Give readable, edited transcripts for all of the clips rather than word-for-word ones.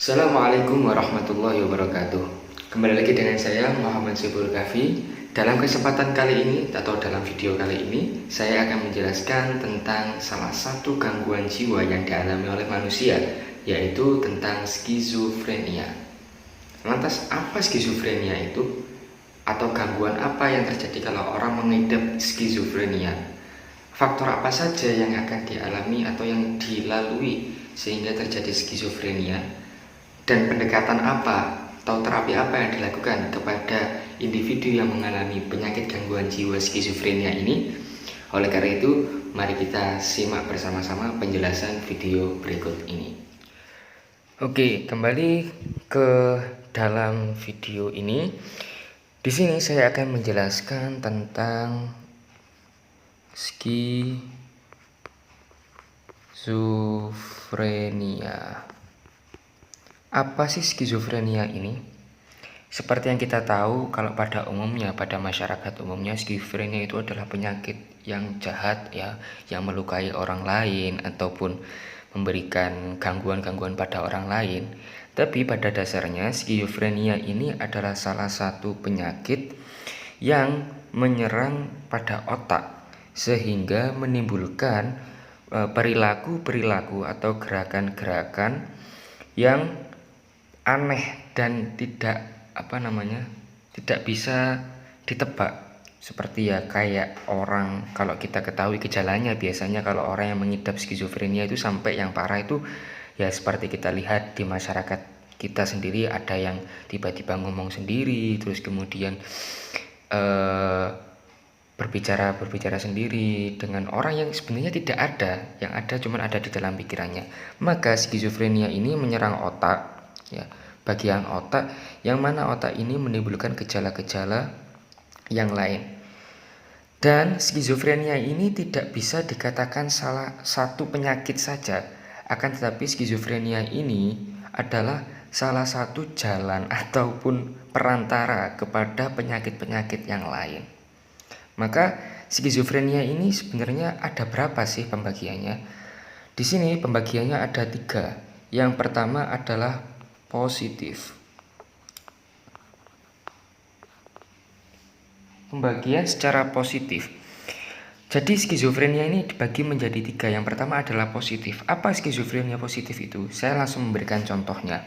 Assalamualaikum warahmatullahi wabarakatuh. Kembali lagi dengan saya Muhammad Syibur Kafi. Dalam kesempatan kali ini atau dalam video kali ini, saya akan menjelaskan tentang salah satu gangguan jiwa yang dialami oleh manusia, yaitu tentang skizofrenia. Lantas apa skizofrenia itu? Atau gangguan apa yang terjadi kalau orang mengidap skizofrenia? Faktor apa saja yang akan dialami atau yang dilalui sehingga terjadi skizofrenia? Dan pendekatan apa atau terapi apa yang dilakukan kepada individu yang mengalami penyakit gangguan jiwa skizofrenia ini? Oleh karena itu, mari kita simak bersama-sama penjelasan video berikut ini. Oke, kembali ke dalam video ini. Di sini saya akan menjelaskan tentang skizofrenia. Apa sih skizofrenia ini? Seperti yang kita tahu, kalau pada umumnya, pada masyarakat umumnya, skizofrenia itu adalah penyakit yang jahat ya, yang melukai orang lain ataupun memberikan gangguan-gangguan pada orang lain. Tapi pada dasarnya skizofrenia ini adalah salah satu penyakit yang menyerang pada otak sehingga menimbulkan perilaku-perilaku atau gerakan-gerakan yang aneh dan tidak tidak bisa ditebak. Seperti ya kayak orang, kalau kita ketahui gejalanya, biasanya kalau orang yang mengidap skizofrenia itu sampai yang parah itu ya seperti kita lihat di masyarakat kita sendiri, ada yang tiba-tiba ngomong sendiri, terus kemudian berbicara sendiri dengan orang yang sebenarnya tidak ada, yang ada cuma ada di dalam pikirannya. Maka skizofrenia ini menyerang otak ya, bagian otak yang mana otak ini menimbulkan gejala-gejala yang lain. Dan skizofrenia ini tidak bisa dikatakan salah satu penyakit saja, akan tetapi skizofrenia ini adalah salah satu jalan ataupun perantara kepada penyakit-penyakit yang lain. Maka skizofrenia ini sebenarnya ada berapa sih pembagiannya? Di sini pembagiannya ada 3. Yang pertama adalah positif. Pembagian secara positif. Jadi skizofrenia ini dibagi menjadi 3. Yang pertama adalah positif. Apa skizofrenia positif itu? Saya langsung memberikan contohnya.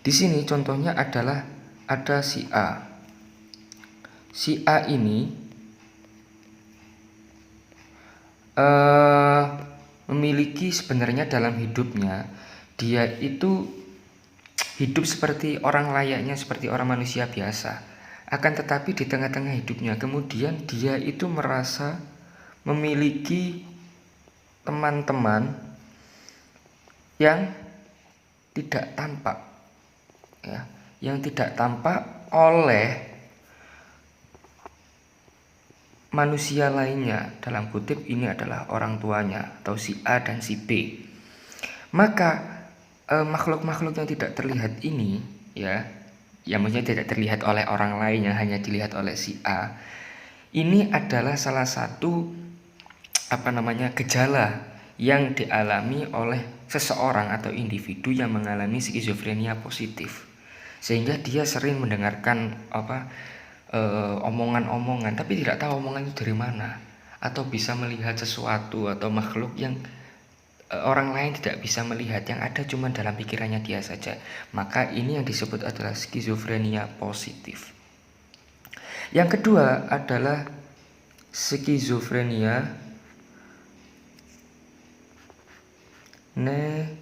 Di sini contohnya adalah ada si A. Si A ini memiliki sebenarnya dalam hidupnya dia itu hidup seperti orang layaknya, seperti orang manusia biasa. Akan tetapi di tengah-tengah hidupnya kemudian dia itu merasa memiliki teman-teman yang tidak tampak ya, yang tidak tampak oleh manusia lainnya. Dalam kutip ini adalah orang tuanya atau si A dan si B. Maka makhluk-makhluk yang tidak terlihat ini ya, yang maksudnya tidak terlihat oleh orang lain, yang hanya dilihat oleh si A, ini adalah salah satu gejala yang dialami oleh seseorang atau individu yang mengalami skizofrenia positif, sehingga dia sering mendengarkan omongan-omongan tapi tidak tahu omongan itu dari mana, atau bisa melihat sesuatu atau makhluk yang orang lain tidak bisa melihat, yang ada cuma dalam pikirannya dia saja. Maka ini yang disebut adalah skizofrenia positif. Yang kedua adalah skizofrenia negatif.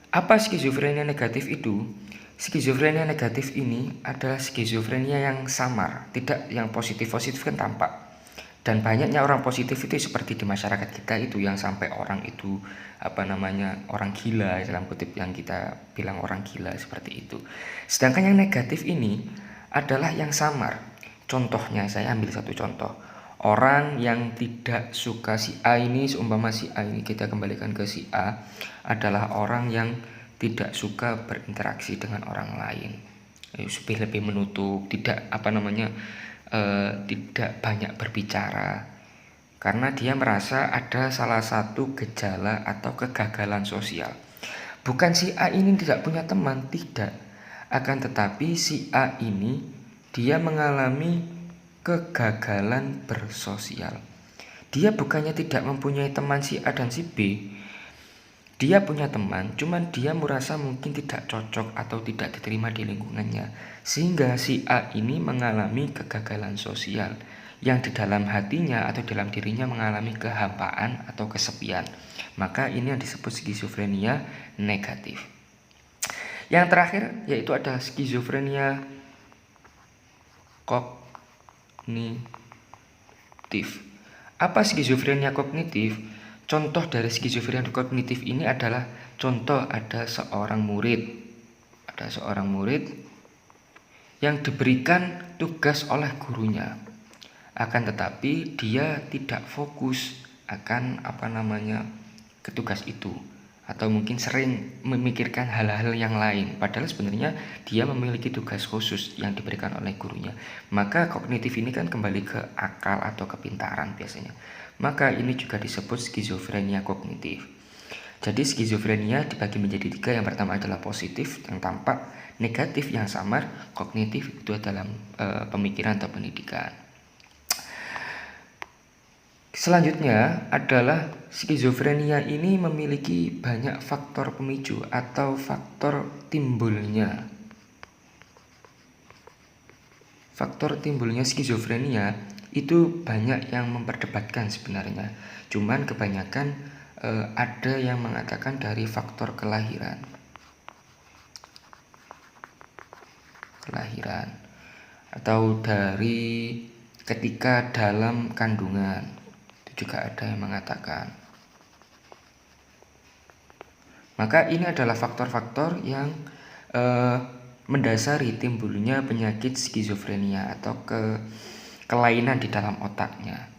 Apa skizofrenia negatif itu? Skizofrenia negatif ini adalah skizofrenia yang samar, tidak yang positif-positif kan tampak. Dan banyaknya orang positif itu seperti di masyarakat kita itu, yang sampai orang itu orang gila, dalam kutip yang kita bilang orang gila seperti itu. Sedangkan yang negatif ini adalah yang samar. Contohnya saya ambil satu contoh. Orang yang tidak suka si A ini, seumpama si A ini kita kembalikan ke si A, adalah orang yang tidak suka berinteraksi dengan orang lain. Lebih menutup, tidak tidak banyak berbicara. karena dia merasa ada salah satu gejala atau kegagalan sosial. Bukan si A ini tidak punya teman, tidak. Akan tetapi si A ini dia mengalami kegagalan bersosial. Dia bukannya tidak mempunyai teman si A dan si B. Dia punya teman, cuman dia merasa mungkin tidak cocok atau tidak diterima di lingkungannya. Sehingga si A ini mengalami kegagalan sosial yang di dalam hatinya atau dalam dirinya mengalami kehampaan atau kesepian. Maka ini yang disebut skizofrenia negatif. Yang terakhir yaitu ada skizofrenia kognitif. Apa skizofrenia kognitif? Contoh dari skizofrenia kognitif ini adalah contoh ada seorang murid yang diberikan tugas oleh gurunya. Akan tetapi dia tidak fokus akan ke tugas itu, atau mungkin sering memikirkan hal-hal yang lain, padahal sebenarnya dia memiliki tugas khusus yang diberikan oleh gurunya. Maka kognitif ini kan kembali ke akal atau kepintaran biasanya. Maka ini juga disebut skizofrenia kognitif. Jadi skizofrenia dibagi menjadi 3. Yang pertama adalah positif yang tampak, negatif yang samar, kognitif itu dalam pemikiran atau pendidikan. Selanjutnya adalah skizofrenia ini memiliki banyak faktor pemicu atau faktor timbulnya. Faktor timbulnya skizofrenia itu banyak yang memperdebatkan sebenarnya. Cuman kebanyakan ada yang mengatakan dari faktor kelahiran atau dari ketika dalam kandungan. Juga ada yang mengatakan. Maka ini adalah faktor-faktor yang mendasari timbulnya penyakit skizofrenia atau kelainan di dalam otaknya.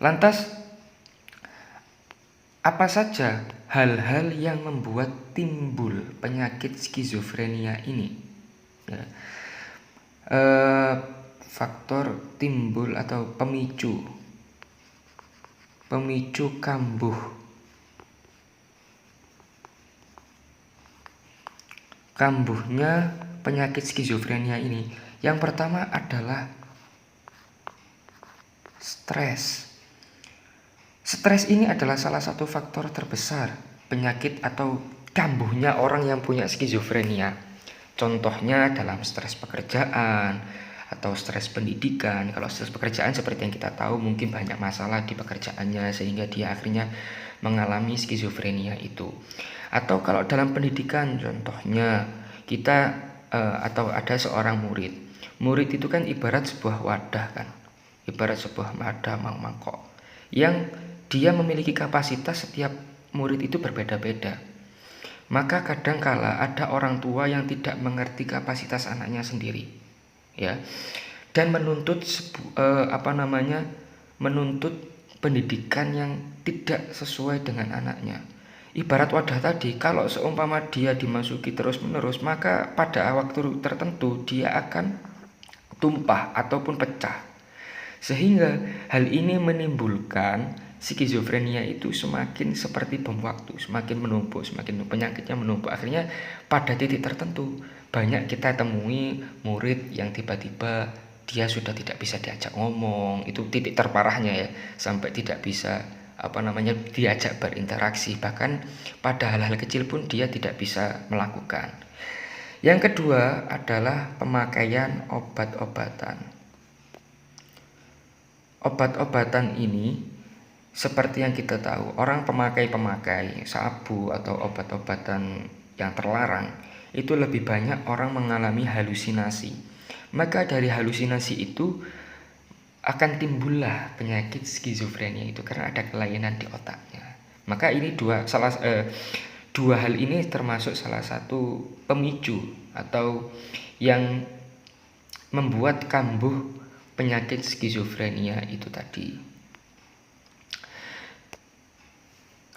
Lantas, apa saja hal-hal yang membuat timbul penyakit skizofrenia ini? Ya. Faktor timbul atau pemicu kambuh. Kambuhnya penyakit skizofrenia ini. Yang pertama adalah stres. Stres ini adalah salah satu faktor terbesar penyakit atau kambuhnya orang yang punya skizofrenia. Contohnya dalam stres pekerjaan atau stres pendidikan. Kalau stres pekerjaan seperti yang kita tahu mungkin banyak masalah di pekerjaannya sehingga dia akhirnya mengalami skizofrenia itu. Atau kalau dalam pendidikan contohnya kita atau ada seorang murid. Murid itu kan ibarat sebuah wadah kan. Ibarat sebuah wadah mangkok yang dia memiliki kapasitas setiap murid itu berbeda-beda. Maka kadangkala ada orang tua yang tidak mengerti kapasitas anaknya sendiri. Ya, dan menuntut menuntut pendidikan yang tidak sesuai dengan anaknya. Ibarat wadah tadi, kalau seumpama dia dimasuki terus-menerus, maka pada waktu tertentu dia akan tumpah ataupun pecah. Sehingga hal ini menimbulkan skizofrenia itu semakin seperti bom waktu, semakin menumpuk, penyakitnya menumpuk. Akhirnya pada titik tertentu banyak kita temui murid yang tiba-tiba dia sudah tidak bisa diajak ngomong. Itu titik terparahnya ya, sampai tidak bisa diajak berinteraksi, bahkan pada hal-hal kecil pun dia tidak bisa melakukan. Yang kedua adalah pemakaian obat-obatan. Obat-obatan ini seperti yang kita tahu, orang pemakai sabu atau obat-obatan yang terlarang itu lebih banyak orang mengalami halusinasi. Maka dari halusinasi itu akan timbullah penyakit skizofrenia itu karena ada kelainan di otaknya. Maka ini dua hal ini termasuk salah satu pemicu atau yang membuat kambuh penyakit skizofrenia itu tadi.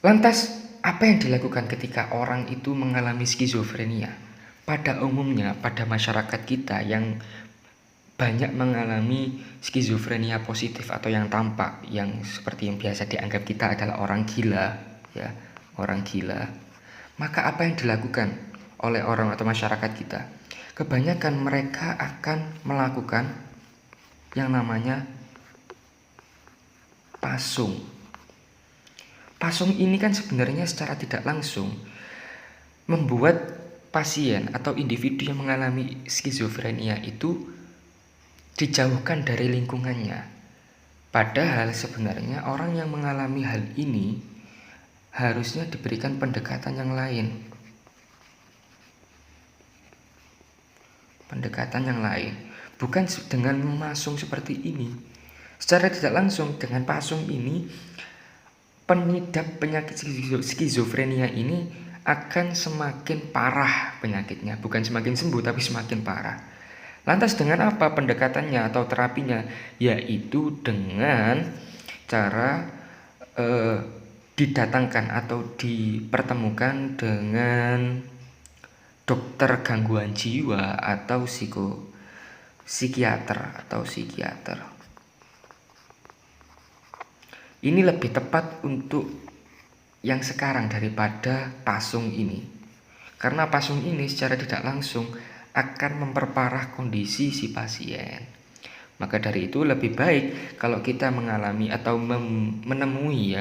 Lantas, apa yang dilakukan ketika orang itu mengalami skizofrenia? Pada umumnya, pada masyarakat kita yang banyak mengalami skizofrenia positif atau yang tampak, yang seperti yang biasa dianggap kita adalah orang gila, ya, orang gila. Maka apa yang dilakukan oleh orang atau masyarakat kita? Kebanyakan mereka akan melakukan yang namanya pasung. Pasung ini kan sebenarnya secara tidak langsung membuat pasien atau individu yang mengalami skizofrenia itu dijauhkan dari lingkungannya. Padahal sebenarnya orang yang mengalami hal ini harusnya diberikan pendekatan yang lain. Pendekatan yang lain, bukan dengan memasung seperti ini. Secara tidak langsung dengan pasung ini, pengidap penyakit skizofrenia ini akan semakin parah penyakitnya, bukan semakin sembuh tapi semakin parah. Lantas dengan apa pendekatannya atau terapinya? Yaitu dengan cara didatangkan atau dipertemukan dengan dokter gangguan jiwa atau psikiater. Ini lebih tepat untuk yang sekarang daripada pasung ini. Karena pasung ini secara tidak langsung akan memperparah kondisi si pasien. Maka dari itu lebih baik kalau kita mengalami atau menemui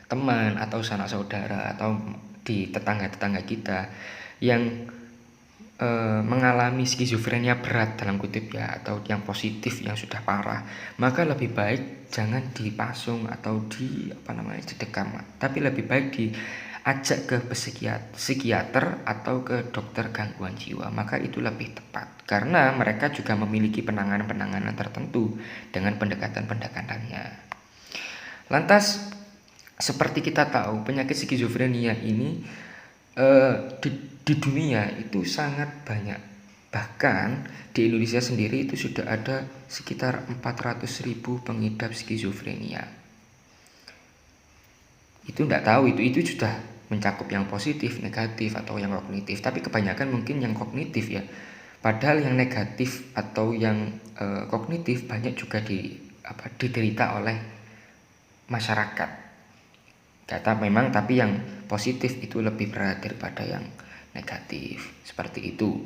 teman atau sanak saudara atau di tetangga-tetangga kita yang mengalami skizofrenia berat dalam kutip ya, atau yang positif yang sudah parah, maka lebih baik jangan dipasung atau didekam, tapi lebih baik diajak ke psikiater atau ke dokter gangguan jiwa. Maka itu lebih tepat karena mereka juga memiliki penanganan tertentu dengan pendekatan-pendekatannya. Lantas seperti kita tahu, penyakit skizofrenia ini di dunia itu sangat banyak. Bahkan di Indonesia sendiri itu sudah ada sekitar 400.000 pengidap skizofrenia. Itu tidak tahu itu sudah mencakup yang positif, negatif atau yang kognitif. Tapi kebanyakan mungkin yang kognitif ya. Padahal yang negatif atau yang kognitif banyak juga diderita oleh masyarakat. Memang tapi yang positif itu lebih berat daripada yang negatif, seperti itu.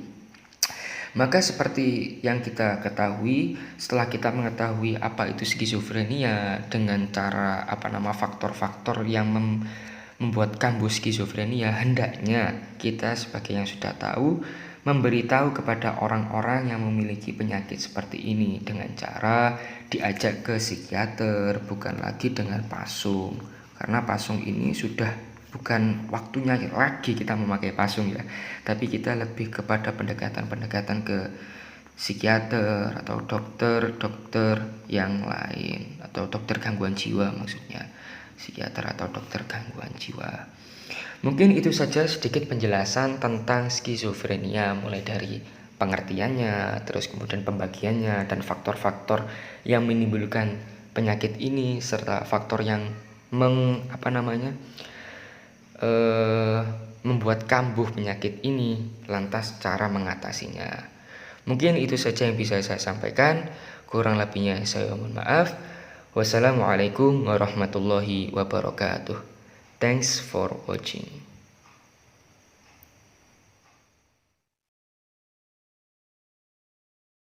Maka seperti yang kita ketahui, setelah kita mengetahui apa itu skizofrenia dengan cara faktor-faktor yang membuat kambuh skizofrenia, hendaknya kita sebagai yang sudah tahu memberitahu kepada orang-orang yang memiliki penyakit seperti ini dengan cara diajak ke psikiater, bukan lagi dengan pasung. Karena pasung ini sudah bukan waktunya lagi kita memakai pasung ya, tapi kita lebih kepada pendekatan ke psikiater atau dokter yang lain, atau dokter gangguan jiwa maksudnya, psikiater atau dokter gangguan jiwa. Mungkin itu saja sedikit penjelasan tentang skizofrenia, mulai dari pengertiannya, terus kemudian pembagiannya dan faktor-faktor yang menimbulkan penyakit ini, serta faktor yang membuat kambuh penyakit ini, lantas cara mengatasinya. Mungkin itu saja yang bisa saya sampaikan, kurang lebihnya saya mohon maaf. Wassalamualaikum warahmatullahi wabarakatuh. Thanks for watching.